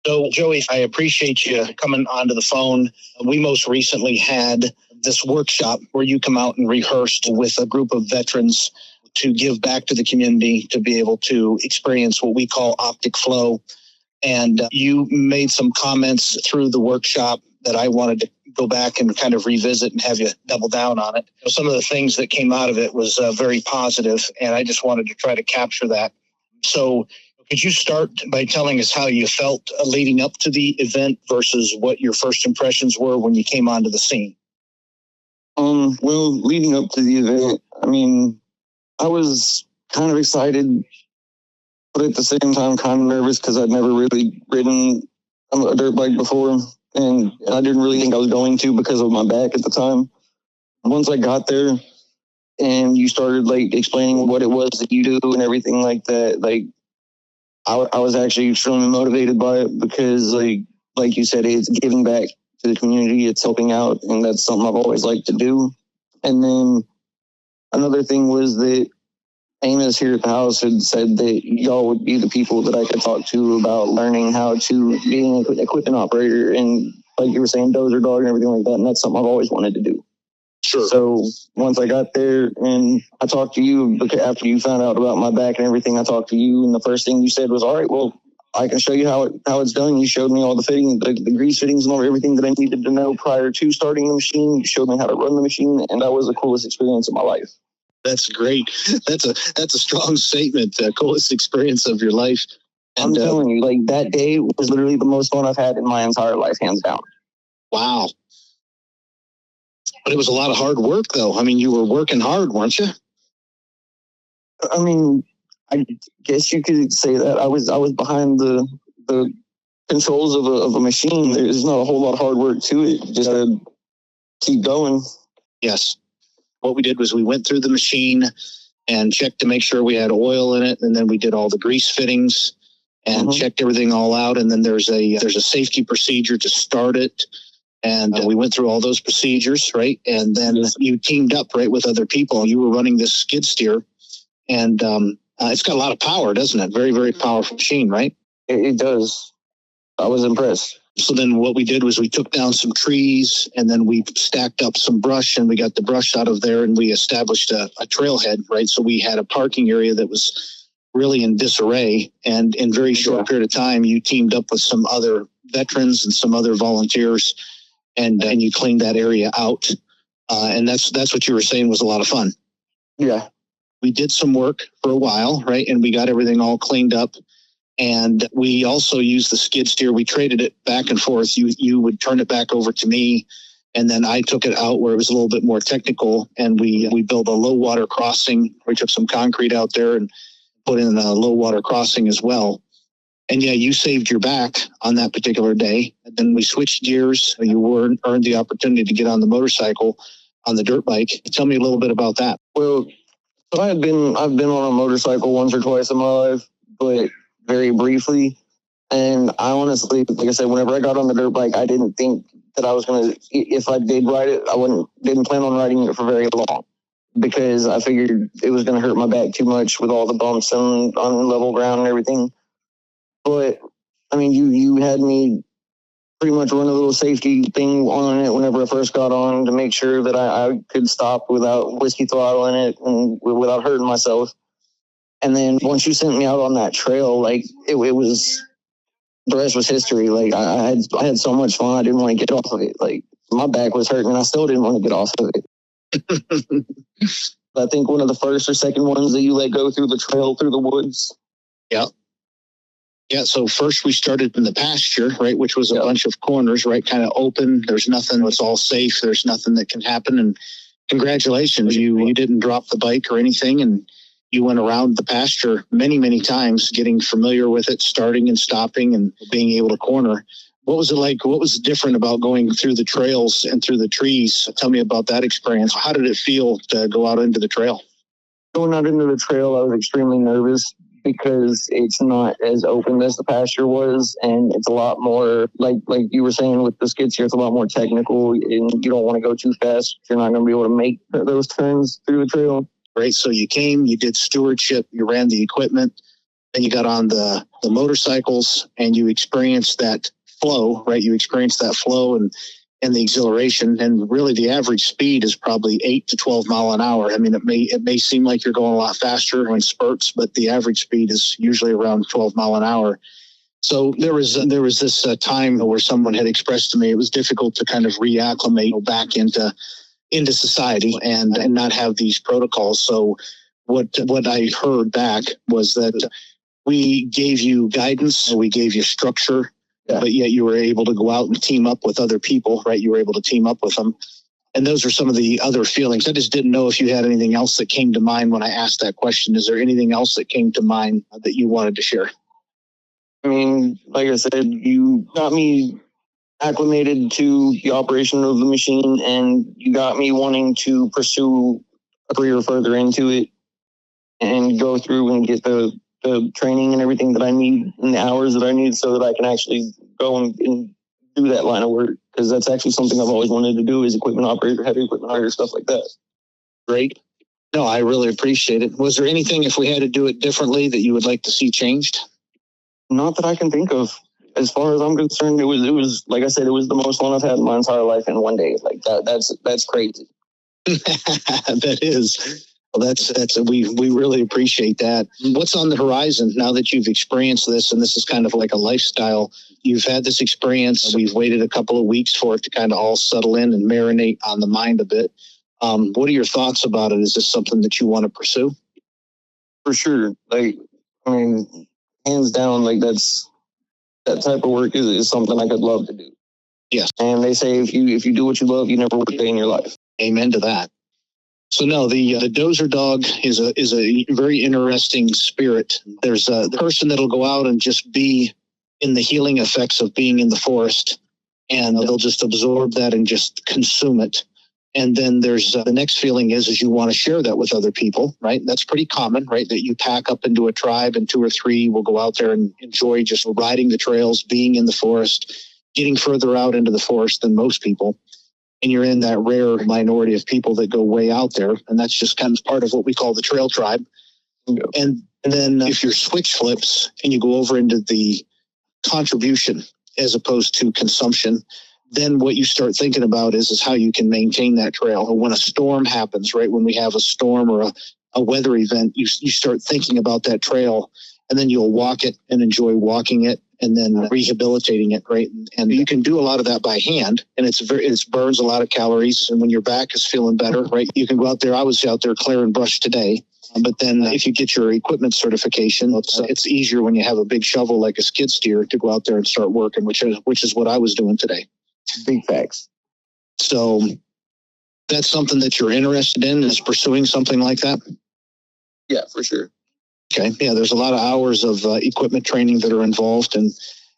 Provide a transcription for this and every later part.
So, Joey, I appreciate you coming onto the phone. We most recently had this workshop where you come out and rehearsed with a group of veterans to give back to the community, to be able to experience what we call optic flow. And you made some comments through the workshop that I wanted to go back and kind of revisit and have you double down on it. Some of the things that came out of it was very positive, and I just wanted to try to capture that. So could you start by telling us how you felt leading up to the event versus what your first impressions were when you came onto the scene? Well, leading up to the event, I mean, I was kind of excited, but at the same time, kind of nervous because I'd never really ridden a dirt bike before, and I didn't really think I was going to because of my back at the time. Once I got there and you started like explaining what it was that you do and everything like that, like I was actually extremely motivated by it because like you said, it's giving back to the community, it's helping out, and that's something I've always liked to do. And then another thing was that Amos here at the house had said that y'all would be the people that I could talk to about learning how to be an equipment operator and, like you were saying, dozer dog and everything like that. And that's something I've always wanted to do. Sure. So once I got there and I talked to you, after you found out about my back and everything, I talked to you, and the first thing you said was, all right, well, I can show you how it's done. You showed me all the fitting, the grease fittings and everything that I needed to know prior to starting the machine. You showed me how to run the machine, and that was the coolest experience of my life. That's great. That's a strong statement. Coolest experience of your life. And, I'm telling you, like that day was literally the most fun I've had in my entire life, hands down. Wow. But it was a lot of hard work, though. I mean, you were working hard, weren't you? I mean, I guess you could say that I was behind the controls of a machine. There's not a whole lot of hard work to it. Just keep going. Yes. What we did was we went through the machine and checked to make sure we had oil in it, and then we did all the grease fittings and checked everything all out. And then there's a safety procedure to start it. And we went through all those procedures, right? And then you teamed up, right, with other people. You were running this skid steer, and it's got a lot of power, doesn't it? Very, very powerful machine, right? It does. I was impressed. So then what we did was we took down some trees, and then we stacked up some brush, and we got the brush out of there, and we established a trailhead, right? So we had a parking area that was really in disarray. And in a very short period of time, you teamed up with some other veterans and some other volunteers, and you cleaned that area out. And that's what you were saying was a lot of fun. Yeah. We did some work for a while, right? And we got everything all cleaned up. And we also used the skid steer. We traded it back and forth. You would turn it back over to me, and then I took it out where it was a little bit more technical, and we built a low water crossing. We took some concrete out there and put in a low water crossing as well. And yeah, you saved your back on that particular day. And then we switched gears. You earned the opportunity to get on the motorcycle, on the dirt bike. Tell me a little bit about that. Well, so I've been on a motorcycle once or twice in my life, but very briefly. And I honestly, like I said, whenever I got on the dirt bike, I didn't think that I was going to, if I did ride it, didn't plan on riding it for very long, because I figured it was going to hurt my back too much with all the bumps and on level ground and everything. But I mean, you had me pretty much run a little safety thing on it whenever I first got on to make sure that I could stop without whiskey throttling it and without hurting myself. And then once you sent me out on that trail, like it was, the rest was history. Like I had so much fun. I didn't want to get off of it. Like my back was hurting and I still didn't want to get off of it. I think one of the first or second ones that you let go through the trail, through the woods. Yeah. Yeah, so first we started in the pasture, right, which was a bunch of corners, right, kind of open. There's nothing, it's all safe. There's nothing that can happen. And congratulations, you didn't drop the bike or anything, and you went around the pasture many, many times, getting familiar with it, starting and stopping and being able to corner. What was it like? What was different about going through the trails and through the trees? Tell me about that experience. How did it feel to go out into the trail? Going out into the trail, I was extremely nervous, because it's not as open as the pasture was, and it's a lot more like you were saying with the skid steer, it's a lot more technical, and you don't want to go too fast. You're not going to be able to make those turns through the trail. Right. So you came, you did stewardship, you ran the equipment, and you got on the motorcycles and you experienced that flow, right? You experienced that flow and the exhilaration, and really the average speed is probably 8 to 12 mile an hour. I mean, it may seem like you're going a lot faster in spurts, but the average speed is usually around 12 mile an hour. So there was this time where someone had expressed to me it was difficult to kind of reacclimate back into society and not have these protocols. So what I heard back was that we gave you guidance, we gave you structure, but yet you were able to go out and team up with other people, right? You were able to team up with them. And those are some of the other feelings. I just didn't know if you had anything else that came to mind when I asked that question. Is there anything else that came to mind that you wanted to share? I mean, like I said, you got me acclimated to the operation of the machine, and you got me wanting to pursue a career further into it and go through and get the training and everything that I need and the hours that I need so that I can actually go and do that line of work. Because that's actually something I've always wanted to do, is equipment operator, heavy equipment operator, stuff like that. Great. No, I really appreciate it. Was there anything, if we had to do it differently, that you would like to see changed? Not that I can think of. As far as I'm concerned, it was like I said, it was the most fun I've had in my entire life in one day. Like that's crazy. That is. Well, that's we really appreciate that. What's on the horizon now that you've experienced this, and this is kind of like a lifestyle? You've had this experience. We've waited a couple of weeks for it to kind of all settle in and marinate on the mind a bit. What are your thoughts about it? Is this something that you want to pursue? For sure. Like, I mean, hands down, like that type of work is something I could love to do. Yes. And they say if you do what you love, you never work a day in your life. Amen to that. So no, the dozer dog is a very interesting spirit. There's a person that'll go out and just be in the healing effects of being in the forest, and they'll just absorb that and just consume it. And then there's the next feeling is you want to share that with other people, right? That's pretty common, right? That you pack up into a tribe and 2 or 3 will go out there and enjoy just riding the trails, being in the forest, getting further out into the forest than most people. And you're in that rare minority of people that go way out there. And that's just kind of part of what we call the trail tribe. And then if your switch flips and you go over into the contribution as opposed to consumption, then what you start thinking about is how you can maintain that trail. When a storm happens, right? When we have a storm or a weather event, you start thinking about that trail, and then you'll walk it and enjoy walking it and then rehabilitating it, right? And you can do a lot of that by hand, and it burns a lot of calories. And when your back is feeling better, right, you can go out there. I was out there clearing brush today. But then if you get your equipment certification, it's easier when you have a big shovel like a skid steer to go out there and start working, which is what I was doing today. Big facts. So that's something that you're interested in, is pursuing something like that? Yeah, for sure. Okay. Yeah, there's a lot of hours of equipment training that are involved, and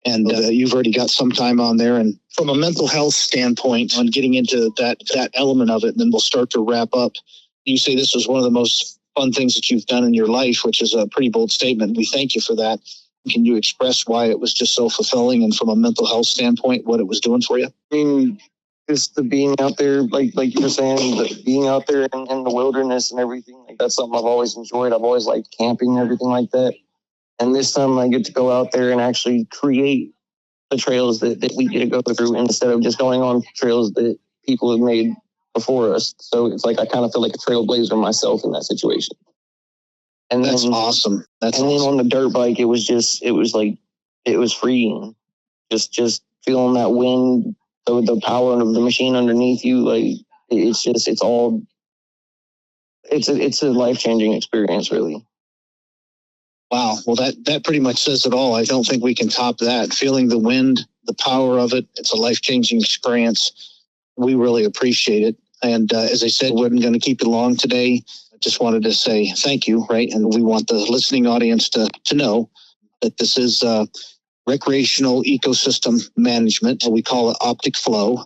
you've already got some time on there. And from a mental health standpoint, on getting into that element of it, and then we'll start to wrap up. You say this was one of the most fun things that you've done in your life, which is a pretty bold statement. We thank you for that. Can you express why it was just so fulfilling, and from a mental health standpoint, what it was doing for you? I mean, just the being out there, like you were saying, the being out there in the wilderness and everything, like that's something I've always enjoyed. I've always liked camping and everything like that. And this time I get to go out there and actually create the trails that we get to go through, instead of just going on trails that people have made before us. So it's like I kind of feel like a trailblazer myself in that situation. And that's then, awesome. Then on the dirt bike, it was freeing. Just feeling that wind, the power of the machine underneath you. Like it's a life-changing experience, really. Wow. Well, that pretty much says it all. I don't think we can top that. Feeling the wind, the power of it. It's a life-changing experience. We really appreciate it. And as I said, we're going to keep it long today. I just wanted to say thank you, right? And we want the listening audience to know that this is recreational ecosystem management. We call it optic flow.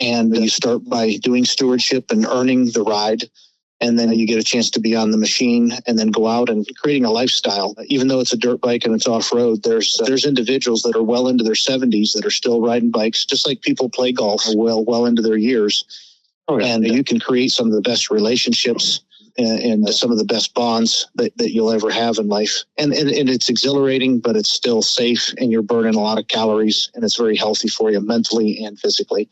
And you start by doing stewardship and earning the ride. And then you get a chance to be on the machine and then go out and creating a lifestyle. Even though it's a dirt bike and it's off-road, there's individuals that are well into their 70s that are still riding bikes, just like people play golf well into their years. Oh, yeah. And you can create some of the best relationships and some of the best bonds that you'll ever have in life. And it's exhilarating, but it's still safe, and you're burning a lot of calories, and it's very healthy for you mentally and physically.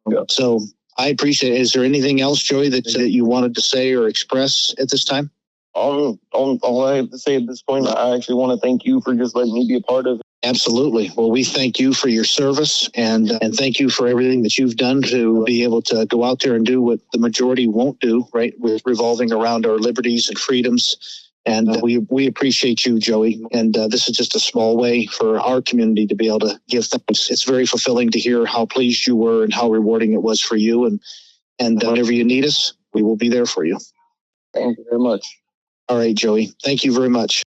Yeah. So I appreciate it. Is there anything else, Joey, that you wanted to say or express at this time? All I have to say at this point, I actually want to thank you for just letting me be a part of it. Absolutely. Well, we thank you for your service and thank you for everything that you've done to be able to go out there and do what the majority won't do, right? With revolving around our liberties and freedoms. And we appreciate you, Joey. And this is just a small way for our community to be able to give thanks. It's very fulfilling to hear how pleased you were and how rewarding it was for you. And whenever you need us, we will be there for you. Thank you very much. All right, Joey. Thank you very much.